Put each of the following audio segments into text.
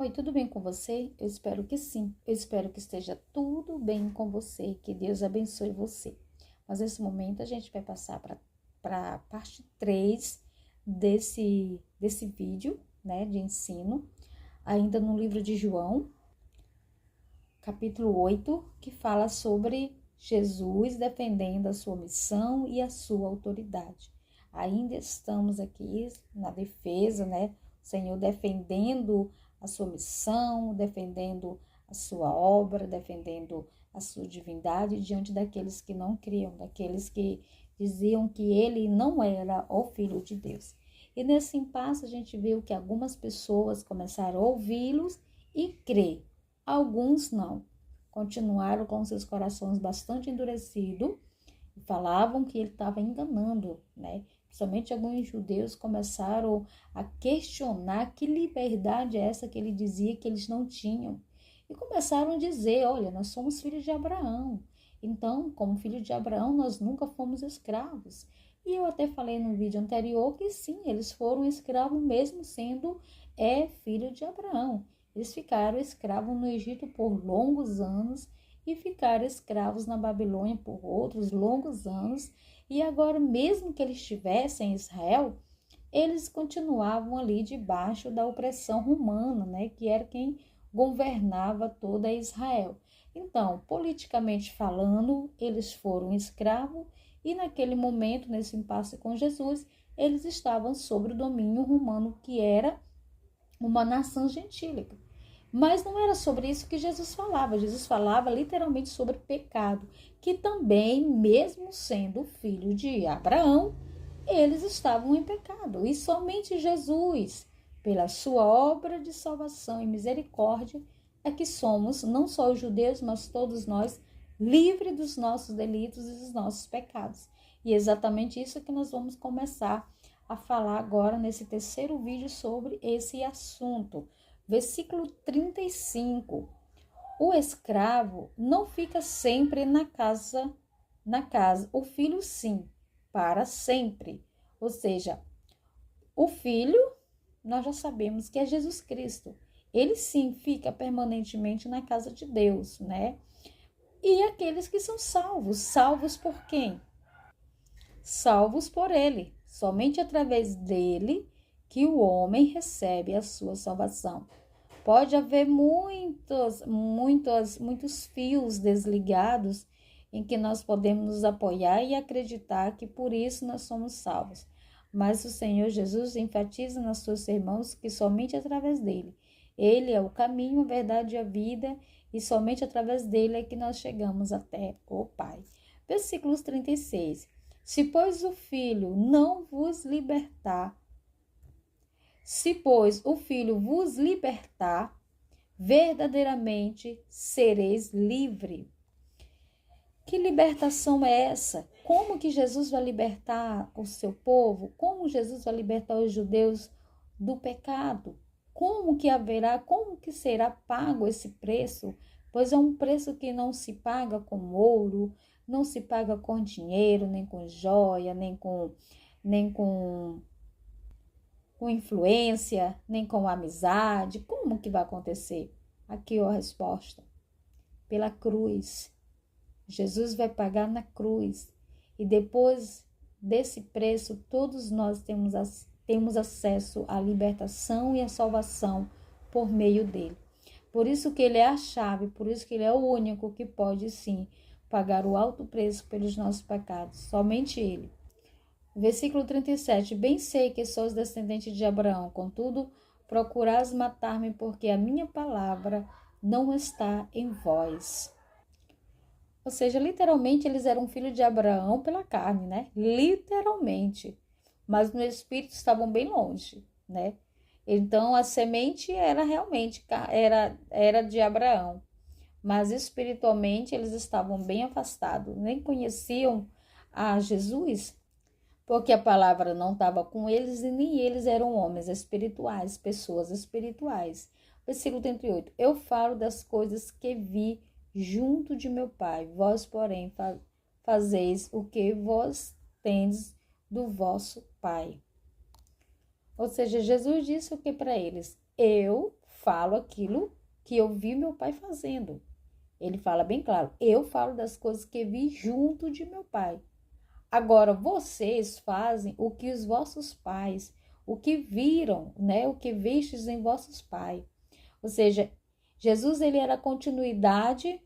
Oi, tudo bem com você? Eu espero que sim. Eu espero que esteja tudo bem com você, que Deus abençoe você. Mas nesse momento a gente vai passar para a parte 3 desse vídeo, né, de ensino, ainda no livro de João, capítulo 8, que fala sobre Jesus defendendo a sua missão e a sua autoridade. Ainda estamos aqui na defesa, né? O Senhor defendendo a sua missão, defendendo a sua obra, defendendo a sua divindade diante daqueles que não criam, daqueles que diziam que ele não era o Filho de Deus. E nesse impasse a gente viu que algumas pessoas começaram a ouvi-los e crer. Alguns não. Continuaram com seus corações bastante endurecidos e falavam que ele estava enganando, né? Principalmente alguns judeus começaram a questionar que liberdade é essa que ele dizia que eles não tinham. E começaram a dizer, olha, nós somos filhos de Abraão. Então, como filho de Abraão, nós nunca fomos escravos. E eu até falei no vídeo anterior que sim, eles foram escravos mesmo sendo filho de Abraão. Eles ficaram escravos no Egito por longos anos e ficaram escravos na Babilônia por outros longos anos. E agora, mesmo que eles estivessem em Israel, eles continuavam ali debaixo da opressão romana, né, que era quem governava toda Israel. Então, politicamente falando, eles foram escravos e naquele momento, nesse impasse com Jesus, eles estavam sob o domínio romano, que era uma nação gentílica. Mas não era sobre isso que Jesus falava. Jesus falava literalmente sobre pecado, que também, mesmo sendo filho de Abraão, eles estavam em pecado. E somente Jesus, pela sua obra de salvação e misericórdia, é que somos, não só os judeus, mas todos nós, livres dos nossos delitos e dos nossos pecados. E é exatamente isso que nós vamos começar a falar agora nesse terceiro vídeo sobre esse assunto. Versículo 35. O escravo não fica sempre na casa, o filho sim, para sempre. Ou seja, o filho, nós já sabemos que é Jesus Cristo. Ele sim fica permanentemente na casa de Deus, né? E aqueles que são salvos, salvos por quem? Salvos por ele. Somente através dele que o homem recebe a sua salvação. Pode haver muitos fios desligados em que nós podemos nos apoiar e acreditar que por isso nós somos salvos. Mas o Senhor Jesus enfatiza nos seus sermões que somente através dele. Ele é o caminho, a verdade e a vida, e somente através dele é que nós chegamos até o Pai. Versículos 36. Se, pois, o Filho vos libertar, verdadeiramente sereis livre. Que libertação é essa? Como que Jesus vai libertar o seu povo? Como Jesus vai libertar os judeus do pecado? Como que será pago esse preço? Pois é um preço que não se paga com ouro, não se paga com dinheiro, nem com joia, nem com influência, nem com amizade. Como que vai acontecer? Aqui ó, a resposta. Pela cruz. Jesus vai pagar na cruz. E depois desse preço, todos nós temos acesso à libertação e à salvação por meio dele. Por isso que ele é a chave, por isso que ele é o único que pode sim pagar o alto preço pelos nossos pecados. Somente ele. Versículo 37. Bem sei que sois descendente de Abraão, contudo, procurais matar-me, porque a minha palavra não está em vós. Ou seja, literalmente eles eram filhos de Abraão pela carne, né? Literalmente. Mas no espírito estavam bem longe, né? Então a semente era realmente era de Abraão. Mas espiritualmente eles estavam bem afastados, nem conheciam a Jesus, porque a palavra não estava com eles e nem eles eram homens espirituais, pessoas espirituais. Versículo 38. Eu falo das coisas que vi junto de meu pai, vós, porém, fazeis o que vós tendes do vosso pai. Ou seja, Jesus disse o que para eles? Eu falo aquilo que eu vi meu pai fazendo. Ele fala bem claro, eu falo das coisas que vi junto de meu pai. Agora, vocês fazem o que os vossos pais, o que viram, né? O que vistes em vossos pais. Ou seja, Jesus, ele era a continuidade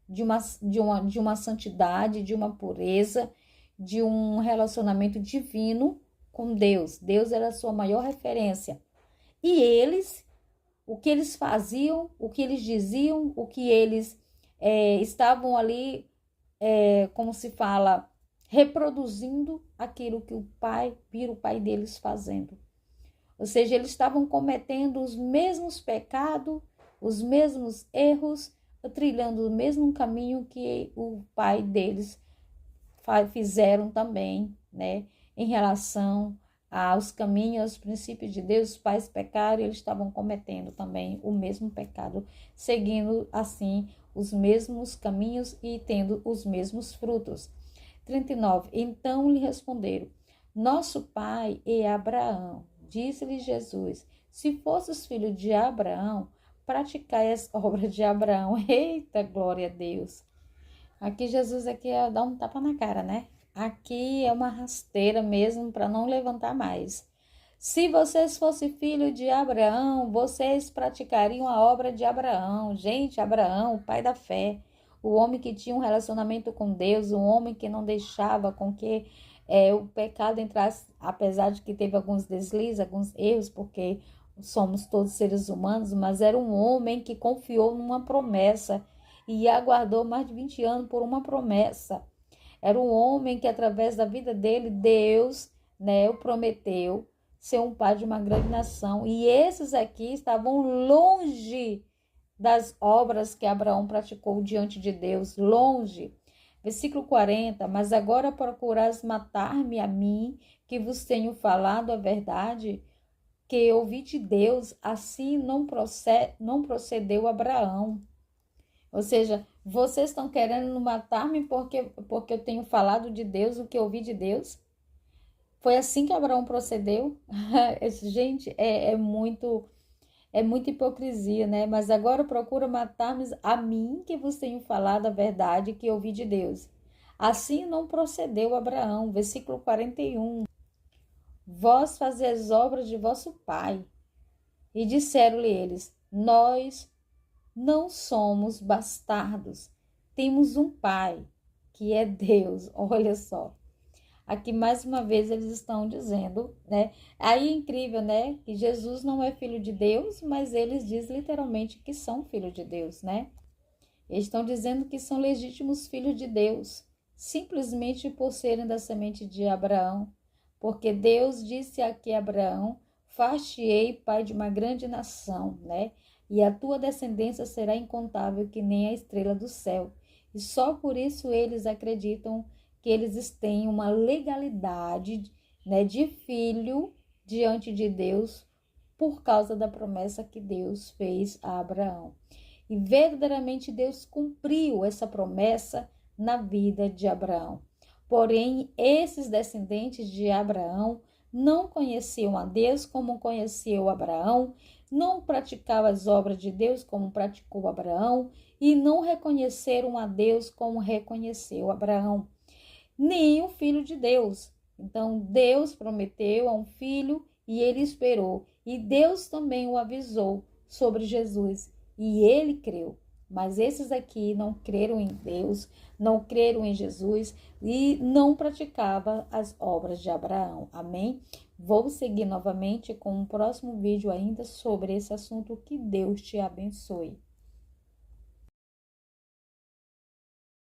de uma santidade, de uma pureza, de um relacionamento divino com Deus. Deus era a sua maior referência. E eles, o que eles faziam, o que eles diziam, o que eles estavam ali, como se fala, reproduzindo aquilo que o pai, vira o pai deles fazendo. Ou seja, eles estavam cometendo os mesmos pecados, os mesmos erros, trilhando o mesmo caminho que o pai deles fizeram também, né? Em relação aos caminhos, aos princípios de Deus, os pais pecaram e eles estavam cometendo também o mesmo pecado, seguindo assim os mesmos caminhos e tendo os mesmos frutos. 39. Então lhe responderam, nosso pai é Abraão. Disse-lhe Jesus, se fosses filho de Abraão, praticai as obras de Abraão. Eita, glória a Deus. Aqui Jesus aqui dá um tapa na cara, né? Aqui é uma rasteira mesmo para não levantar mais. Se vocês fossem filho de Abraão, vocês praticariam a obra de Abraão. Gente, Abraão, o pai da fé, o homem que tinha um relacionamento com Deus, o homem que não deixava com que o pecado entrasse, apesar de que teve alguns deslizes, alguns erros, porque somos todos seres humanos, mas era um homem que confiou numa promessa e aguardou mais de 20 anos por uma promessa. Era um homem que, através da vida dele, Deus, né, o prometeu ser um pai de uma grande nação. E esses aqui estavam longe das obras que Abraão praticou diante de Deus, longe. Versículo 40, mas agora procurais matar-me a mim, que vos tenho falado a verdade, que ouvi de Deus, assim não procedeu Abraão. Ou seja, vocês estão querendo matar-me porque eu tenho falado de Deus, o que eu ouvi de Deus? Foi assim que Abraão procedeu? Gente, é muita hipocrisia, né? Mas agora procura matar-me a mim, que vos tenho falado a verdade, que eu ouvi de Deus. Assim não procedeu Abraão. Versículo 41. Vós fazeis obras de vosso pai. E disseram-lhe eles, nós não somos bastardos, temos um pai, que é Deus. Olha só. Aqui mais uma vez eles estão dizendo, né? Aí é incrível, né? Que Jesus não é filho de Deus, mas eles dizem literalmente que são filhos de Deus, né? Eles estão dizendo que são legítimos filhos de Deus, simplesmente por serem da semente de Abraão. Porque Deus disse aqui a Abraão, far-te-ei pai de uma grande nação, né? E a tua descendência será incontável que nem a estrela do céu. E só por isso eles acreditam que eles têm uma legalidade, né, de filho diante de Deus por causa da promessa que Deus fez a Abraão. E verdadeiramente Deus cumpriu essa promessa na vida de Abraão. Porém, esses descendentes de Abraão não conheciam a Deus como conheceu Abraão, não praticavam as obras de Deus como praticou Abraão e não reconheceram a Deus como reconheceu Abraão, nem o filho de Deus. Então, Deus prometeu a um filho e ele esperou. E Deus também o avisou sobre Jesus e ele creu. Mas esses aqui não creram em Deus, não creram em Jesus e não praticavam as obras de Abraão. Amém? Vou seguir novamente com um próximo vídeo ainda sobre esse assunto. Que Deus te abençoe.